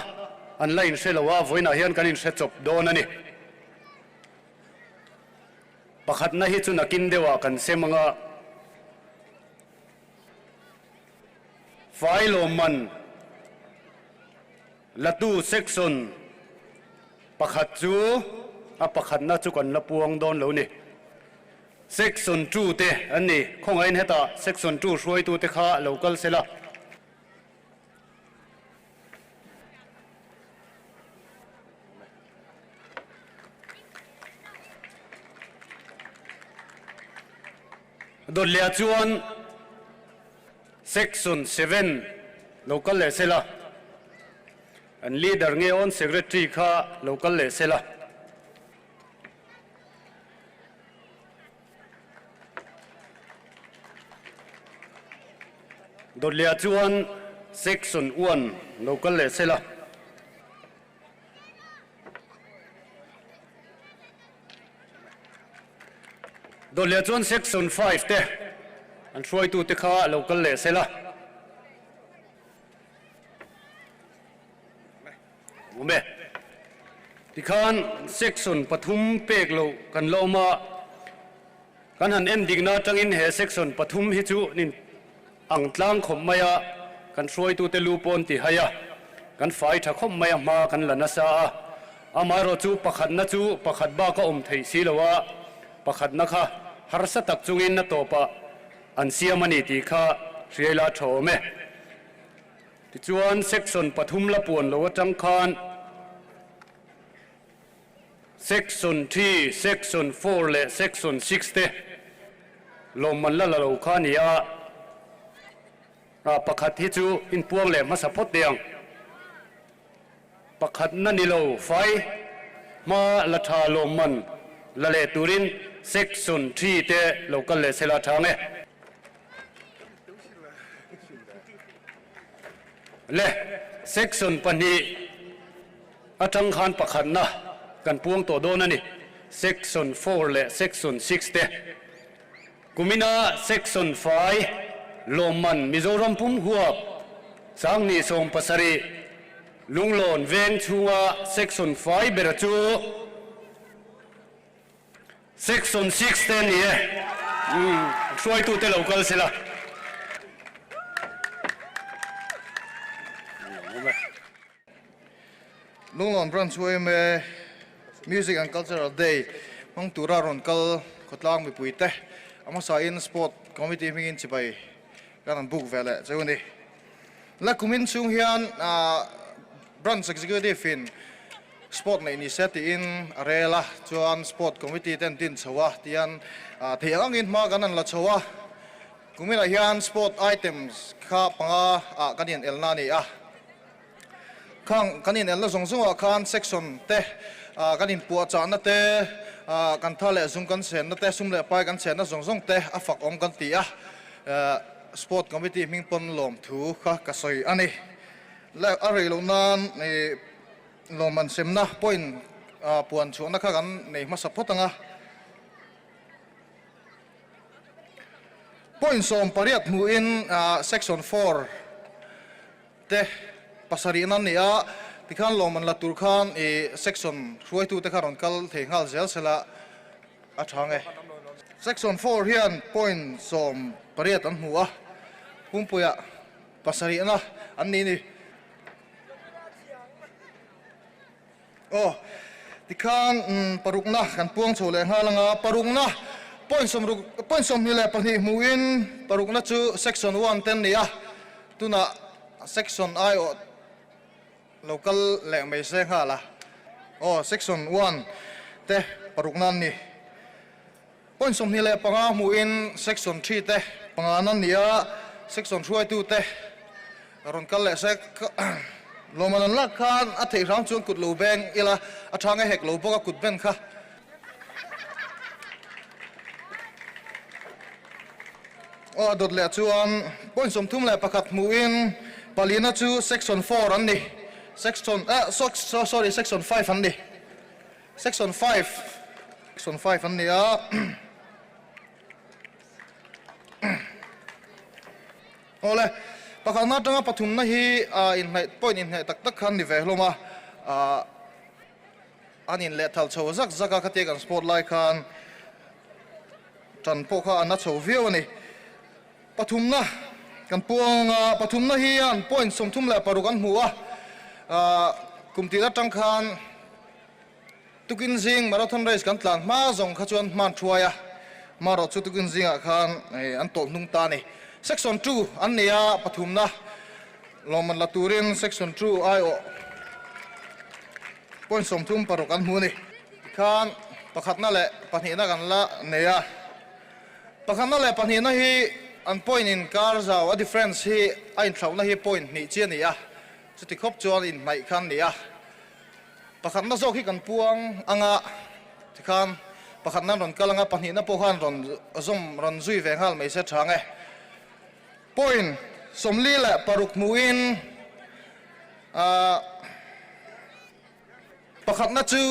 อันไล่เสลว่าไว้นาเฮียนกันอินเสจบโดนนี่ประคันนะฮิจุนักินเดว่ากันเสมังะไฟลมมันละตูเซ็กซอนประคัดจูประคันนะจุกันละปวงโดนเหล่านี่เซ็กซอนจูเตอันนี้คงไอ้เหตุเซ็กซอนจูช่วยตูเตข้าเหล่ากัลเสละโดนเลียจวนเซ็กซอน7 local เลเซละอัน leader เงี้ยอน secretary ข้า local เลเซละโดนเลียจวนเซ็กซอน1 local เลเซละโดนเลียจวนเซ็กซอน5เตอันช่วยตัวเตข้า local เลเซละโอเมที่ข้านเซ็กซอนปฐุมเปกโลกันโลมากันหันเอ็นดิกนาจังอินเฮเซ็กซอนปฐุมฮิจูนินอังตลังขมมายากันช่วยตัวเตลูปอนติหายากันไฟถ้าขมมายามากันละนัสอาอามารจูประคัดนัจูประคัดบ้าก็ไทยสิลวะประคัดนักฮะฮาร์สตักจุงอินนัตโตปะอันเสียมันนี่ตีข้าเรียลาโฉเมที่จวนเซ็กซอนปฐุมละปวนโลวจังคานเซ็กซอน3เซ็กซอน4และเซ็กซอน6เตลมมันละละโลคานี่ประคัดที่จูอินพวงเล่มาสะพดเดียงประคัดนั่นนี่โลไฟมาละทาลมมันละเลตูรินเซ็กซอน3เตโลกันเลเซลาทางเอเล่เซ็กซอนปันนี้อาจังคานประคัดนะกันพวงตัวโดนนั่นนี่เซ็กซอน4และเซ็กซอน6เตกุมินาเซ็กซอน5ลมมันมิโซรัมปุ่มหัวสังนิสงปัสรีลุงหลอนเวงชัวเซ็กซอน5เบรจูเซ็กซอน6เตนี่ช่วยตัวเตลกัลเสละลุงหลอนพรันช่วยเม Music and Cultural Day มังตุรารอนกัลขดล่างไปปุยเตะอามาสายอินสปอร์ตคอมมิตี้มิกินสิไปกันบุกเวลเจ้าวันนี้และคุมินซุงเฮียนบรันซ์ Executive in สปอร์ตในนิเซติอินเรล่าจวนสปอร์ตคอมมิตี้เต็นตินชัวที่ยันที่อังอินมากันนั่นละชัวคุมินเฮียนสปอร์ตไอเทมส์ข้าปังกันยันเอลนานี่ข้างกันยันเอลละส่งว่าข้างเซ็กชันเตะกันอินปัวจานนั่นเตะกันทะเลซุ่มกันเสียนนั่นเตะซุ่มเล่ไปกันเสียนนั่นส่งเตะฝักอมกันตีสปอร์ตคอมมิตี้มิงปนลมถูกกระสอยอันนี้ และอะไรเหล่านั้นในลมมันเสมนะปอยน์ปวนช่วงนักกันในมาสับพตังอ่ะปอยน์สมปริยัติมูอินsection 4เตะภาษาเรียนนั้นเนี่ยที่ข้างลมมันละตุรขันsection ช่วยตัวเตะข้างรอนกัลเทงฮัลเซลเสละอัดทางsection 4เฮียนปอยน์สมปริยัติอันหัวพุ่มปุยะภาษาเรียนนะอันนี้นี่โอ้ที่ข้างปรุกนะกันพวงโฉลงฮาลังปรุกนะปอยน์สมนี่แหละปนิมูอินปรุกนะจู section 1เต็นนี่อะตุน่ะ section I local แหล่งไม่เสียงฮาละโอ้ section 1เตะปรุกนั่นนี่ปอยน์สมนี่แหละปังอามูอิน section 3เตะปังอานั่นนี่อะ section 2เตะรอนกันแหละเซกลมมันลักขันอัฐิร้างจวนกุดลูเบงอีละอัฐางเฮกลูปก็กุดเบนค่ะอ๋อดดเละจวนปนสมทุ่มเละประคัดมูอินปาลีน่าจู section 4อันนี้ section sorry section 5อันนี้ section 5อันนี้อ่ะโอ้เลยปะคันนัดจังปฐุมนะฮีอินไหนปอยอินไหนตักขันดิเวลมาอันนี้เละทัลโชว์ซักขัดเตกันสปอร์ตไลท์คันจันพวกเขาอันนัดโชว์วิวนี่ปฐุมนะกันพวงปฐุมนะฮีอันปอยสมทุ่มเละปรุกันหัวกุมตีรัดจังคันตุกินซิงมาราธอนเรสกันตลาดมาส่งขจวนมันช่วยมารถชุดตุกินซิงคันอันโตนุ่งตานี่section 2อันนี้ปฐุมนะลมันละตูริน section 2ไอโอปนสมทุ่มปรุกันหูนี่ข้านประคัดนั่นแหละปนีนักกันละเนี่ยประคัดนั่นแหละปนีนะฮีอันปอยนินการจะว่า difference ฮีไอ้เท่านะฮีปอยนี่เจียนี่จะติดครบจวนอินไม่คันนี่ประคัดนั่นโซฮีกันพวงอ่างที่ข้านประคัดนั่นรอนกำลังปนีนับพวกข้านรอนซุ่มรอนซุยแวงฮัลไม่เสร็จทางปอยน์สมลีแหละปรุกมูอินประคัดนัดจู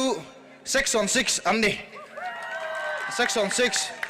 section 6อันนี้ section 6